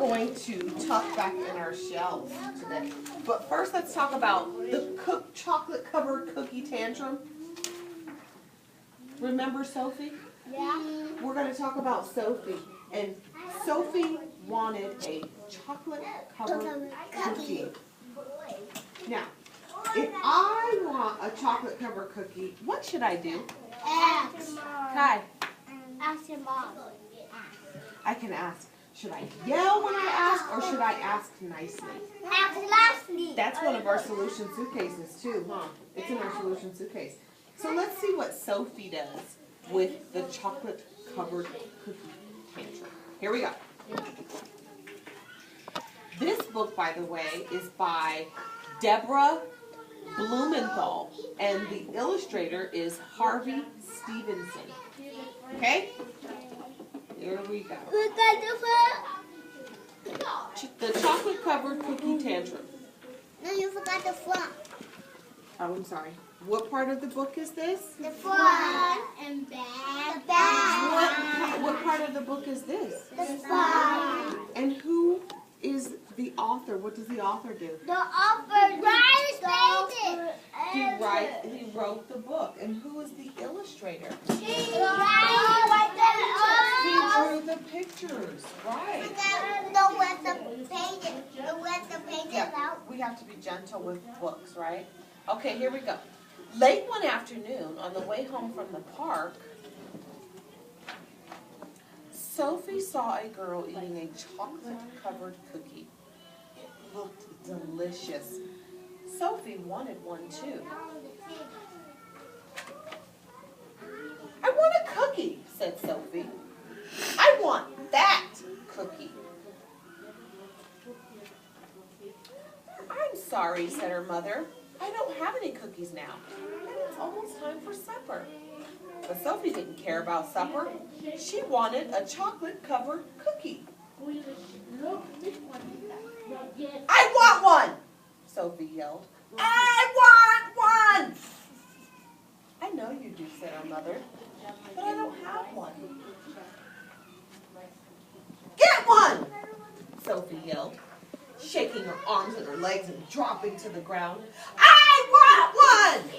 going to tuck back in our shelves today. But first, let's talk about the chocolate-covered cookie tantrum. Remember Sophie? Yeah. We're going to talk about Sophie. And Sophie wanted a chocolate-covered cookie. Now, if I want a chocolate-covered cookie, what should I do? Ask. Kai, Ask your mom. I can ask. Should I yell when I ask, or should I ask nicely? Ask nicely. That's one of our solution suitcases too, huh? It's in our solution suitcase. So let's see what Sophie does with the chocolate-covered cookie tantrum. Here we go. This book, by the way, is by Deborah Blumenthal, and the illustrator is Harvey Stevenson. Okay? Here we go. The chocolate-covered cookie tantrum. No, you forgot the front. Oh, I'm sorry. What part of the book is this? The front and back. The back. What part of the book is this? The front. And who is the author? What does the author do? The author painted. He wrote the book. And who is the illustrator? He He drew the pictures. Right. Yeah, we have to be gentle with books, right? Okay, here we go. Late one afternoon, on the way home from the park, Sophie saw a girl eating a chocolate-covered cookie. It looked delicious. Sophie wanted one too. I want a cookie, said Sophie. I want that cookie. I'm sorry, said her mother. I don't have any cookies now, and it's almost time for supper. But Sophie didn't care about supper. She wanted a chocolate-covered cookie. I want one, Sophie yelled. I want one! I know you do, said her mother, but I don't have one. Get one! Sophie yelled, shaking her arms and her legs and dropping to the ground. I want one!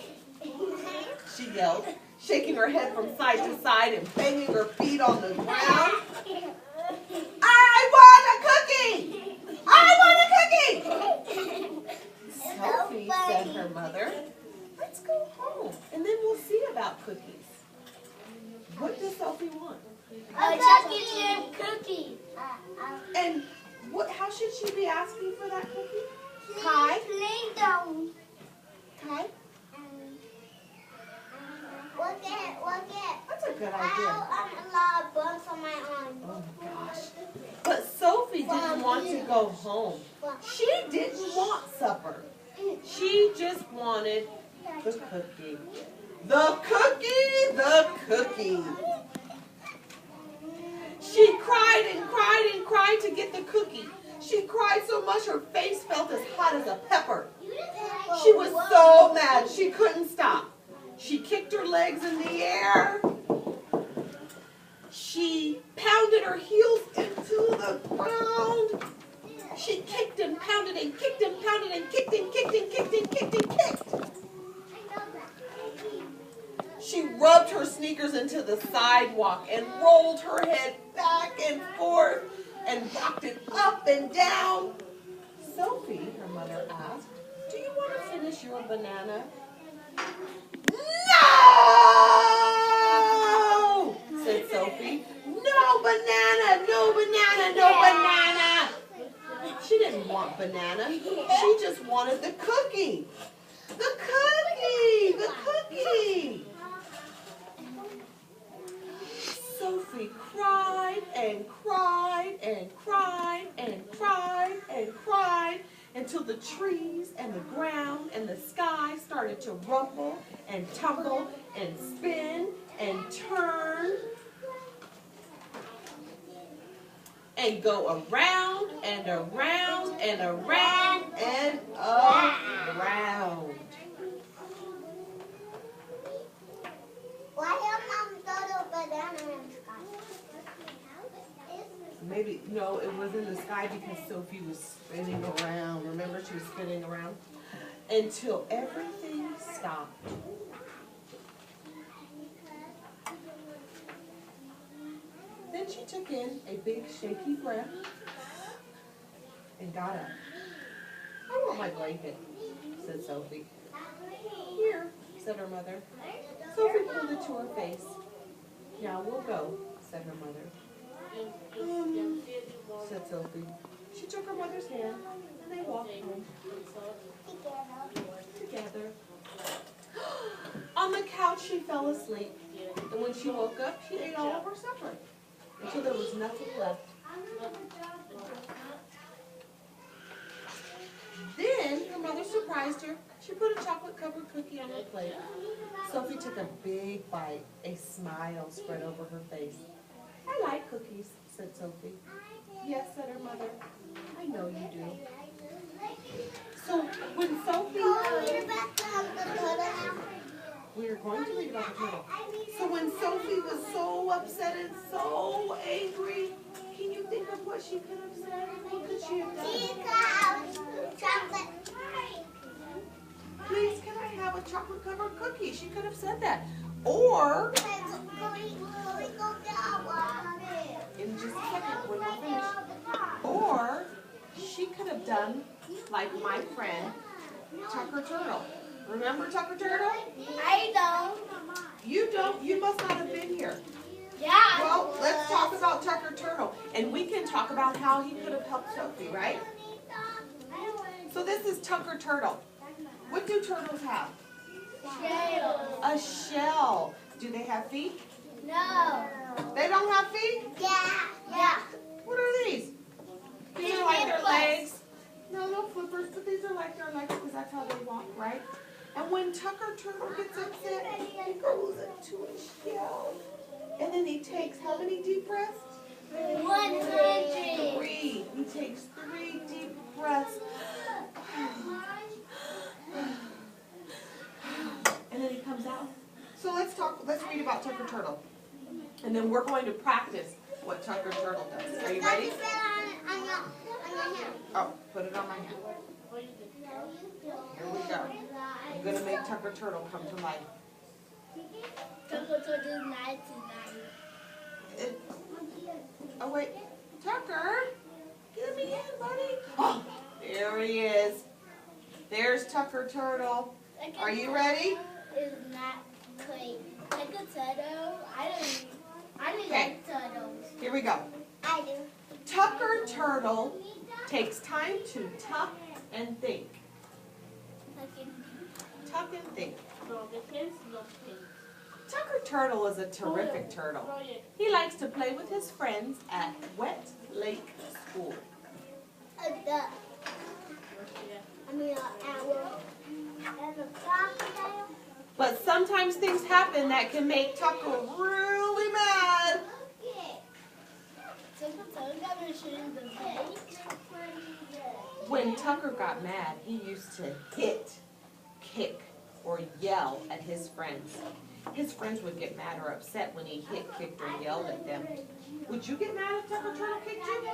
She yelled, shaking her head from side to side and banging her feet on the ground. I want a cookie! I want a cookie! Sophie, said her mother, let's go home and then we'll see about cookies. What does Sophie want? A chocolate chip cookie. And how should she be asking for that cookie? Kai? Please don't. Kai? Look it. That's a good I idea. have a lot of bumps on my arm. Oh my gosh. But Sophie didn't want to go home. She didn't want supper. She just wanted the cookie. The cookie! The cookie! She cried and cried and cried to get the cookie. She cried so much her face felt as hot as a pepper. She was so mad she couldn't stop. She kicked her legs in the air. She pounded her heels into the ground. She kicked and pounded and kicked and pounded and kicked and kicked and kicked and kicked and kicked. She rubbed her sneakers into the sidewalk and rolled her head back and forth and rocked it up and down. Sophie, her mother asked, do you want to finish your banana? No! Said Sophie. No banana, no banana, no banana. She didn't want banana. She just wanted the cookie. The cookie! The cookie! Sophie cried and cried and cried and cried and cried until the trees and the ground and the sky started to rumble and tumble and spin and turn and go around and around and around and around. Why your mom throw the banana in the sky? Maybe, no, it was in the sky because Sophie was spinning around. Remember, she was spinning around until everything stopped. Then she took in a big shaky breath and got up. I want my blanket, said Sophie. Here, said her mother. Sophie pulled it to her face. Now we'll go, said her mother. Said Sophie. She took her mother's hand and they walked home. Together. On the couch she fell asleep. And when she woke up, she ate all of her supper until there was nothing left. Then her mother surprised her. She put a chocolate-covered cookie on her plate. Sophie took a big bite. A smile spread over her face. I like cookies, said Sophie. Yes, said her mother. I know you do. So when Sophie we are going to read about the turtle. So when Sophie was so upset and so angry, can you think of what she could have said? What could she have done? Chocolate. Please, can I have a chocolate-covered cookie? She could have said that. Or, in just a second when we're finished. Or, she could have done like my friend, Tucker Turtle. Remember Tucker Turtle? I don't. You don't? You must not have been here. Yeah. Well, let's talk about Tucker Turtle. And we can talk about how he could have helped Sophie, right? So this is Tucker Turtle. What do turtles have? Shell. A shell. Do they have feet? No. They don't have feet? Yeah. Yeah. What are these? These are like their legs. No flippers, but these are like their legs because that's how they walk, right? And when Tucker Turtle gets upset, he goes into a shell. And then he takes how many deep breaths? 100. 3. He takes 3 deep breaths. And then he comes out. So let's read about Tucker Turtle. And then we're going to practice what Tucker Turtle does. Are you ready? Oh, put it on my hand. Here we go. I'm going to make Tucker Turtle come to life. Tucker Turtle night. Oh, wait. Tucker, get me in, buddy. Oh, there he is. There's Tucker Turtle. Are you ready? It's not quite like a turtle. I don't Okay. like turtles. Here we go. I do. Tucker Turtle takes time to tuck and think. Tuck and think. Tucker Turtle is a terrific turtle. He likes to play with his friends at Wet Lake School. A duck. An owl. And a crocodile. But sometimes things happen that can make Tucker really mad. When Tucker got mad, he used to hit, kick, or yell at his friends. His friends would get mad or upset when he hit, kicked, or yelled at them. Would you get mad if Tucker Turtle kicked you?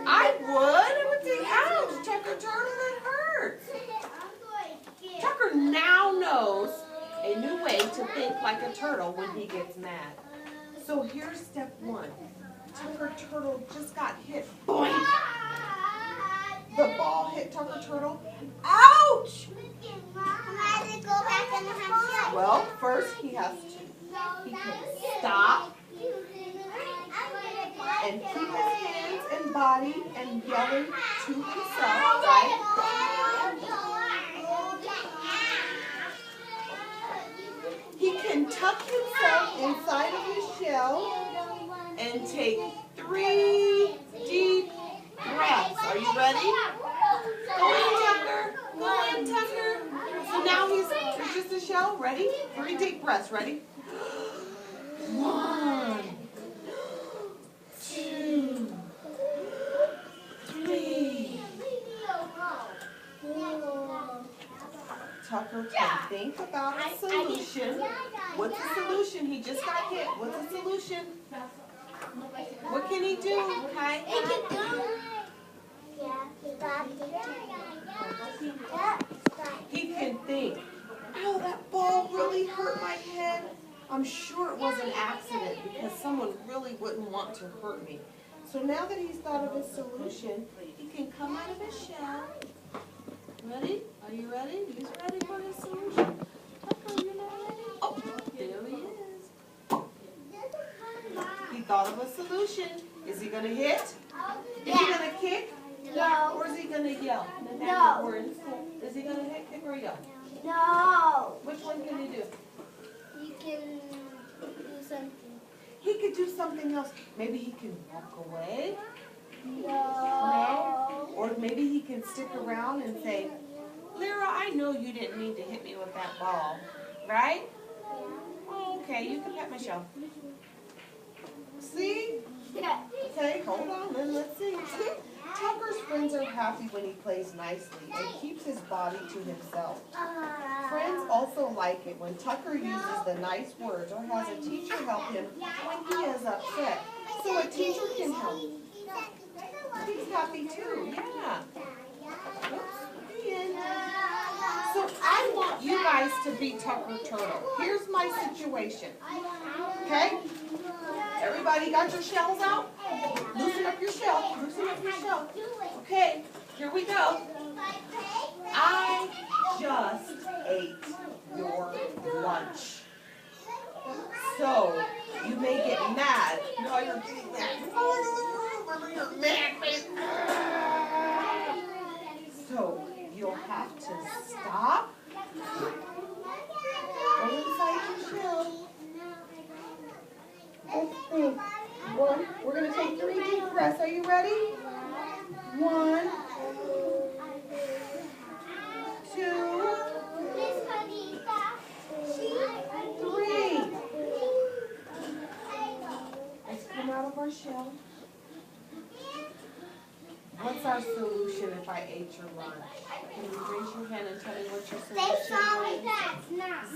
I would. I would think, ouch, Tucker Turtle, that hurts. Tucker now knows a new way to think like a turtle when he gets mad. So here's step 1. Tucker Turtle just got hit. Boing! The ball hit Tucker Turtle. Ouch! Well, first he can stop and keep his hands and body and yelling to himself, right? He can tuck himself inside of his shell and take 3 deep breaths. Are you ready? Go in, Tucker. Go in, Tucker. So now there's just a shell. Ready? 3 deep breaths. Ready? 1, 2, 3. Tucker can think about a solution. What's the solution? He just got hit. What's the solution? What can he he do? Okay. He can think, oh, that ball really hurt my head. I'm sure it was an accident because someone really wouldn't want to hurt me. So now that he's thought of his solution, he can come out of his shell. Ready? Are you ready? He's ready for his solution. Tucker, you're not ready? Oh, there he is. He thought of a solution. Is he going to hit? Is he going to kick? No. Or is he going to yell? No. We're in school. Is he going to hit, kick, or yell? No. Which one can he do? You can do something. He could do something else. Maybe he can walk away. No. Or maybe he can stick around and say, Lyra, I know you didn't mean to hit me with that ball, right? Oh, okay, you can pet my shell. See? Yeah. Okay, hold on, then let's see. Tucker's friends are happy when he plays nicely and keeps his body to himself. Friends also like it when Tucker uses the nice words or has a teacher help him when he is upset. So a teacher can help. He's happy too, yeah. Oops, the end. So I want you guys to be Tucker Turtle. Here's my situation. Okay? Everybody got your shells out? Loosen up your shell. Loosen up your shell. Okay, here we go. I just ate your lunch. So you may get mad. No, you're getting mad. You're mad. So you'll have to stop. Go inside your shell. Let's think. One. We're going to take 3 deep breaths. Are you ready? 1, 2, 3. Let's come out of our shell. What's our solution if I ate your lunch? Can you raise your hand and tell me what your solution is?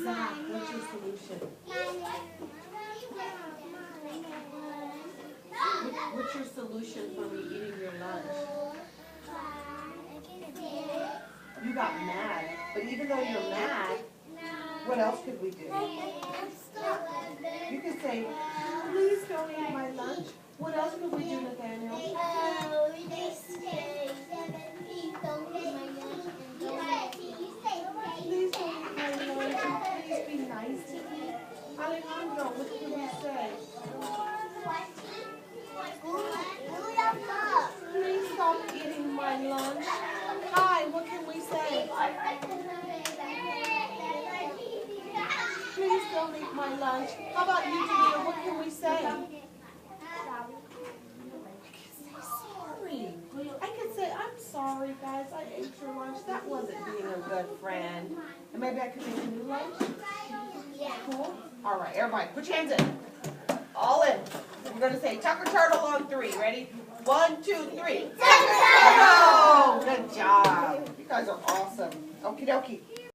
Zach, what's your solution? What's your solution for me eating your lunch? You got mad. But even though you're mad, what else could we do? You could say, please don't eat my lunch. What else could we do, Nathaniel? Please don't eat my lunch and please be nice to me. Alejandro, what can we say? Please stop eating my lunch. Hi, what can we say? Please don't eat my lunch. How about you, Janita? What can we say? Sorry. I could say, I'm sorry, guys. I ate your lunch. That wasn't being a good friend. And maybe I could make a new lunch? Cool? All right, everybody, put your hands in. All in. We're going to say Tucker Turtle on 3. Ready? 1, 2, 3. Tucker Turtle! Good job. You guys are awesome. Okie dokie.